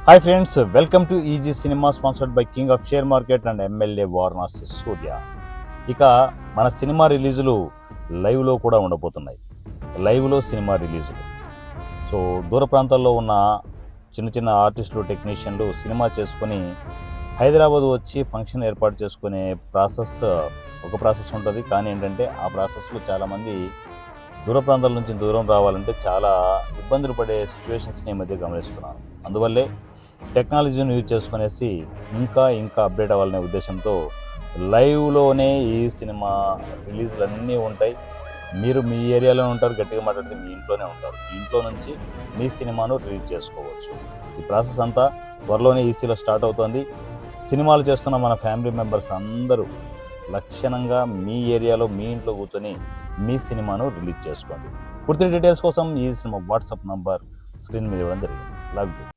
Hi friends, welcome to easy cinema sponsored by king of share market and MLA Varanasi Surya. ఇక మన cinema రిలీజులు లైవ్లో కూడా ఉండబోతున్నాయి. లైవ్లో సినిమా రిలీజులు. సో దూర ప్రాంతాల్లో ఉన్న చిన్న చిన్న ఆర్టిస్టులు, టెక్నీషియన్లు సినిమా చేసుకొని హైదరాబాద్ వచ్చి ఫంక్షన్ ఏర్పాటు చేసుకునే ఒక ప్రాసెస్ ఉంటుంది. కానీ ఏంటంటే ఆ ప్రాసెస్లో చాలామంది దూర ప్రాంతాల నుంచి దూరం రావాలంటే చాలా ఇబ్బందులు పడే సిచ్యువేషన్స్ని ఈ మధ్య గమనిస్తున్నాను. అందువల్లే టెక్నాలజీని యూజ్ చేసుకునేసి ఇంకా అప్డేట్ అవ్వాలనే ఉద్దేశంతో లైవ్లోనే ఈ సినిమా రిలీజ్లు అన్నీ ఉంటాయి. మీరు మీ ఏరియాలోనే ఉంటారు, గట్టిగా మాట్లాడితే మీ ఇంట్లోనే ఉంటారు. మీ ఇంట్లో నుంచి మీ సినిమాను రిలీజ్ చేసుకోవచ్చు. ఈ ప్రాసెస్ అంతా త్వరలోనే ఈసీలో స్టార్ట్ అవుతోంది. సినిమాలు చేస్తున్న మన ఫ్యామిలీ మెంబర్స్ అందరూ లక్షణంగా మీ ఏరియాలో మీ ఇంట్లో కూర్చొని మీ సినిమాను రిలీజ్ చేసుకోండి. పూర్తి డీటెయిల్స్ కోసం ఈ సినిమా వాట్సాప్ నంబర్ స్క్రీన్ మీద ఇవ్వడం జరిగింది. Love you.